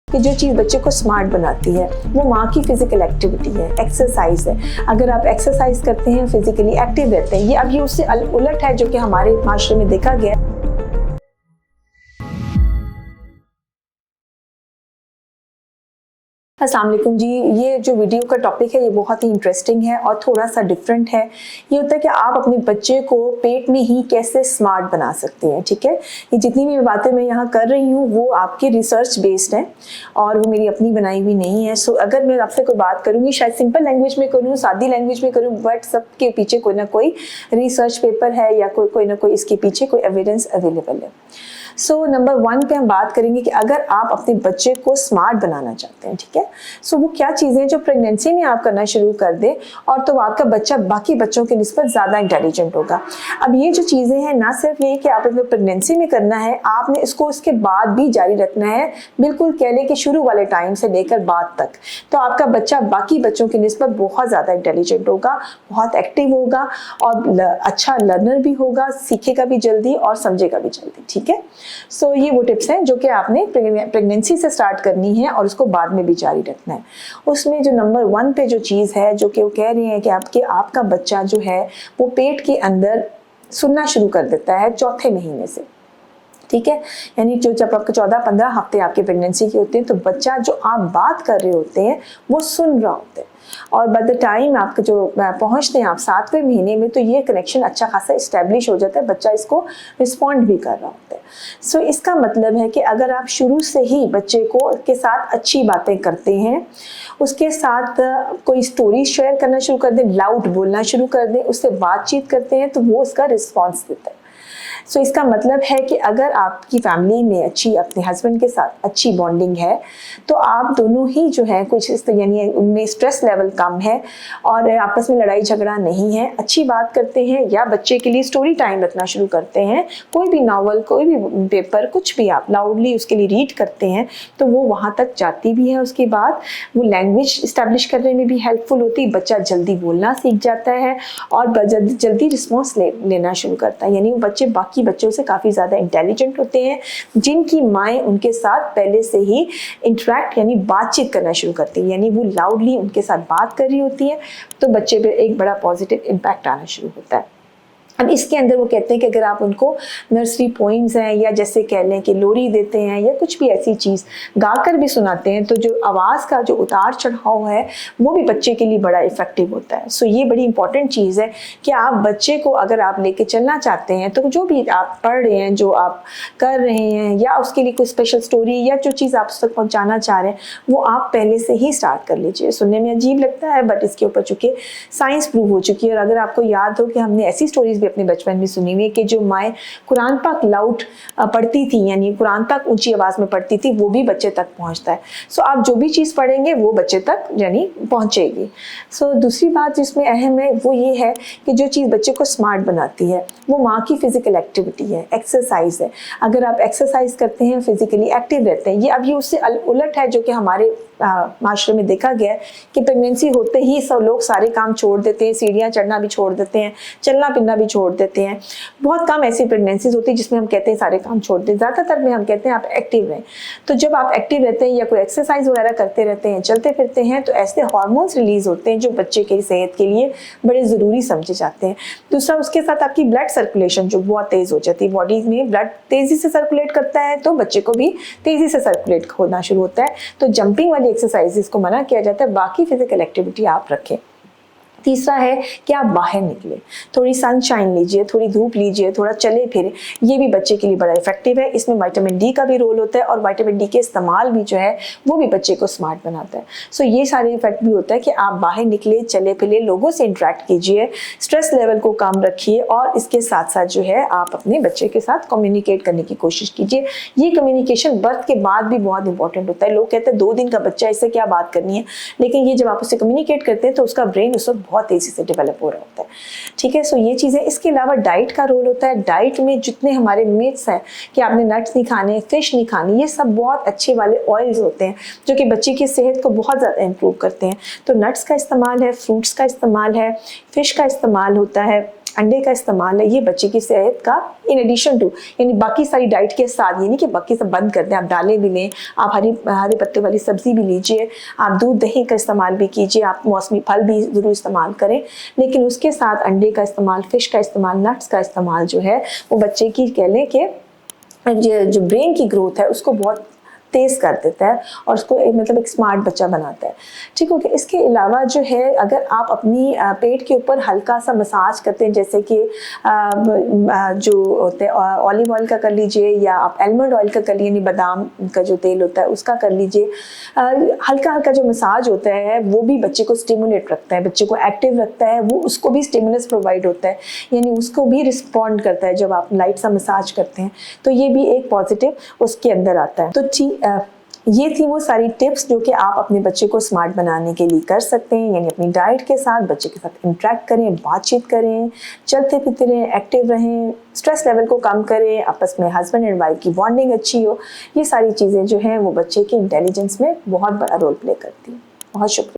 कि जो चीज़ बच्चे को स्मार्ट बनाती है वो माँ की फिजिकल एक्टिविटी है, एक्सरसाइज है। अगर आप एक्सरसाइज करते हैं, फिजिकली एक्टिव रहते हैं, ये अब ये उससे उलट है जो कि हमारे माशरे में देखा गया है। अस्सलाम वालेकुम जी, ये जो वीडियो का टॉपिक है ये बहुत ही इंटरेस्टिंग है और थोड़ा सा डिफरेंट है। ये होता है कि आप अपने बच्चे को पेट में ही कैसे स्मार्ट बना सकते हैं। ठीक है, ये जितनी भी बातें मैं यहाँ कर रही हूँ वो आपकी रिसर्च बेस्ड है और वो मेरी अपनी बनाई हुई नहीं है। सो अगर मैं आपसे कोई बात करूँगी शायद सिंपल लैंग्वेज में करूँ, सादी लैंग्वेज में करूँ, बट सबके पीछे कोई ना कोई रिसर्च पेपर है या कोई ना कोई इसके पीछे कोई एविडेंस अवेलेबल है। सो नंबर 1 पे हम बात करेंगे कि अगर आप अपने बच्चे को स्मार्ट बनाना चाहते हैं, ठीक है, सो वो क्या चीज़ें जो प्रेगनेंसी में आप करना शुरू कर दें और तो आपका बच्चा बाकी बच्चों के निस्बत ज़्यादा इंटेलिजेंट होगा। अब ये जो चीज़ें हैं ना सिर्फ ये कि आप प्रेगनेंसी में करना है, आपने इसको उसके बाद भी जारी रखना है, बिल्कुल कह लें कि शुरू वाले टाइम से लेकर बाद तक। तो आपका बच्चा बाकी बच्चों की निस्बत बहुत ज़्यादा इंटेलिजेंट होगा, बहुत एक्टिव होगा और अच्छा लर्नर भी होगा, सीखेगा भी जल्दी और समझेगा भी जल्दी। ठीक है, सो ये वो टिप्स हैं जो कि आपने प्रेगनेंसी से स्टार्ट करनी है और उसको बाद में भी जारी रखना है। उसमें जो नंबर 1 पे जो चीज़ है जो कि वो कह रही है कि आपका बच्चा जो है वो पेट के अंदर सुनना शुरू कर देता है चौथे महीने से। ठीक है, यानी जो जब आपके 14-15 हफ्ते आपके प्रेगनेंसी के होते हैं तो बच्चा जो आप बात कर रहे होते हैं वो सुन रहा होता है और बाय द टाइम आपके जो पहुंचते हैं आप 7वें महीने में तो ये कनेक्शन अच्छा खासा इस्टेब्लिश हो जाता है, बच्चा इसको रिस्पॉन्ड भी कर रहा होता है। सो इसका मतलब है कि अगर आप शुरू से ही बच्चे को के साथ अच्छी बातें करते हैं, उसके साथ कोई स्टोरी शेयर करना शुरू कर दें, लाउड बोलना शुरू कर दें, उससे बातचीत करते हैं तो वो उसका रिस्पॉन्स देता है। सो इसका मतलब है कि अगर आपकी फैमिली में अच्छी अपने हस्बैंड के साथ अच्छी बॉन्डिंग है तो आप दोनों ही जो है कुछ यानी उनमें स्ट्रेस लेवल कम है और आपस में लड़ाई झगड़ा नहीं है, अच्छी बात करते हैं या बच्चे के लिए स्टोरी टाइम रखना शुरू करते हैं, कोई भी नावल कोई भी पेपर कुछ भी आप लाउडली उसके लिए रीड करते हैं तो वो वहाँ तक जाती भी है। उसके बाद वो लैंग्वेज इस्टेब्लिश करने में भी हेल्पफुल होती है, बच्चा जल्दी बोलना सीख जाता है और जल्दी रिस्पॉन्स लेना शुरू करता है। यानी वो बच्चे बाकी बच्चों से काफ़ी ज़्यादा इंटेलिजेंट होते हैं जिनकी माएँ उनके साथ पहले से ही इंटरेक्ट यानी बातचीत करना शुरू करती है, यानी वो लाउडली उनके साथ बात कर रही होती है तो बच्चे पे एक बड़ा पॉजिटिव इम्पैक्ट आना शुरू होता है। अब इसके अंदर वो कहते हैं कि अगर आप उनको नर्सरी पोइम्स हैं या जैसे कह लें कि लोरी देते हैं या कुछ भी ऐसी चीज़ गाकर भी सुनाते हैं तो जो आवाज़ का जो उतार चढ़ाव है वो भी बच्चे के लिए बड़ा इफ़ेक्टिव होता है। सो ये बड़ी इंपॉर्टेंट चीज़ है कि आप बच्चे को अगर आप लेके चलना चाहते हैं तो जो भी आप पढ़ रहे हैं, जो आप कर रहे हैं या उसके लिए कोई स्पेशल स्टोरी या जो चीज़ आप उस तक पहुँचाना चाह रहे हैं वो आप पहले से ही स्टार्ट कर लीजिए। सुनने में अजीब लगता है बट इसके ऊपर चूँकि साइंस प्रूव हो चुकी है और अगर आपको याद हो कि हमने ऐसी स्टोरीज अपने बचपन में सुनी हुई कि जो माएँ कुरान पाक लाउड पढ़ती थी यानी कुरान पाक ऊंची आवाज़ में पढ़ती थी वो भी बच्चे तक पहुंचता है। सो आप जो भी चीज़ पढ़ेंगे वो बच्चे तक यानी पहुंचेगी। सो दूसरी बात जिसमें अहम है वो ये है कि जो चीज़ बच्चे को स्मार्ट बनाती है वो माँ की फिजिकल एक्टिविटी है, एक्सरसाइज है। अगर आप एक्सरसाइज करते हैं, फिजिकली एक्टिव रहते हैं, ये अब ये उससे उलट है जो कि हमारे माशरे में देखा गया है कि प्रेगनेंसी होते ही सब लोग सारे काम छोड़ देते हैं, सीढ़ियाँ चढ़ना भी छोड़ देते हैं, चलना फिरना भी छोड़ देते हैं। बहुत कम ऐसी प्रेगनेंसीज होती है जिसमें हम कहते हैं सारे काम छोड़ दें, ज़्यादातर में हम कहते हैं आप एक्टिव रहें। तो जब आप एक्टिव रहते हैं या कोई एक्सरसाइज वगैरह करते रहते हैं, चलते फिरते हैं तो ऐसे हार्मोन्स रिलीज होते हैं जो बच्चे की सेहत के लिए बड़े ज़रूरी समझे जाते हैं। दूसरा उसके साथ आपकी ब्लड सर्कुलेशन जो बहुत तेज़ हो जाती है, बॉडी में ब्लड तेज़ी से सर्कुलेट करता है तो बच्चे को भी तेज़ी से सर्कुलेट होना शुरू होता है। तो जंपिंग वाली एक्सरसाइजेस को मना किया जाता है, बाकी फिजिकल एक्टिविटी आप रखें। तीसरा है कि आप बाहर निकलें, थोड़ी सनशाइन लीजिए, थोड़ी धूप लीजिए, थोड़ा चले फिरे, ये भी बच्चे के लिए बड़ा इफेक्टिव है। इसमें विटामिन डी का भी रोल होता है और विटामिन डी के इस्तेमाल भी जो है वो भी बच्चे को स्मार्ट बनाता है। सो ये सारे इफेक्ट भी होता है कि आप बाहर निकले, चले फिरे, लोगों से इंटरेक्ट कीजिए, स्ट्रेस लेवल को कम रखिए और इसके साथ साथ जो है आप अपने बच्चे के साथ कम्युनिकेट करने की कोशिश कीजिए। ये कम्युनिकेशन बर्थ के बाद भी बहुत इंपॉर्टेंट होता है। लोग कहते हैं 2 दिन का बच्चा, इससे क्या बात करनी है, लेकिन ये जब आप उससे कम्युनिकेट करते हैं तो उसका ब्रेन उस वक्त बहुत तेज़ी से डेवलप हो रहा होता है। ठीक है, सो ये चीज़ें। इसके अलावा डाइट का रोल होता है। डाइट में जितने हमारे मिथ्स हैं कि आपने नट्स नहीं खाने, फिश नहीं खानी, ये सब बहुत अच्छे वाले ऑयल्स होते हैं जो कि बच्चे की सेहत को बहुत ज़्यादा इम्प्रूव करते हैं। तो नट्स का इस्तेमाल है, फ्रूट्स का इस्तेमाल है, फिश का इस्तेमाल होता है, अंडे का इस्तेमाल है ये बच्चे की सेहत का इन एडिशन टू, यानी बाकी सारी डाइट के साथ, ये नहीं कि बाकी सब बंद कर दें, आप दालें भी लें, आप हरे पत्ते वाली सब्जी भी लीजिए, आप दूध दही का इस्तेमाल भी कीजिए, आप मौसमी फल भी ज़रूर इस्तेमाल करें, लेकिन उसके साथ अंडे का इस्तेमाल, फ़िश का इस्तेमाल, नट्स का इस्तेमाल जो है वो बच्चे की कह लें कि जो ब्रेन की ग्रोथ है उसको बहुत तेज़ कर देता है और उसको मतलब एक स्मार्ट बच्चा बनाता है। ठीक हो गया। इसके अलावा जो है अगर आप अपनी पेट के ऊपर हल्का सा मसाज करते हैं, जैसे कि जो होते हैं ऑलिव ऑयल का कर लीजिए या आप आलमंड ऑयल का कर लीजिए, यानी बादाम का जो तेल होता है उसका कर लीजिए, हल्का हल्का जो मसाज होता है वो भी बच्चे को स्टिमुलेट रखता है, बच्चे को एक्टिव रखता है, वो उसको भी स्टिमुलस प्रोवाइड होता है, यानी उसको भी रिस्पॉन्ड करता है जब आप लाइट सा मसाज करते हैं, तो ये भी एक पॉजिटिव उसके अंदर आता है। तो ठीक ये थी वो सारी टिप्स जो कि आप अपने बच्चे को स्मार्ट बनाने के लिए कर सकते हैं, यानी अपनी डाइट के साथ बच्चे के साथ इंटरेक्ट करें, बातचीत करें, चलते फिरते रहें, एक्टिव रहें, स्ट्रेस लेवल को कम करें, आपस में हस्बैंड एंड वाइफ की बॉन्डिंग अच्छी हो। ये सारी चीज़ें जो हैं वो बच्चे के इंटेलिजेंस में बहुत बड़ा रोल प्ले करती हैं। बहुत शुक्रिया।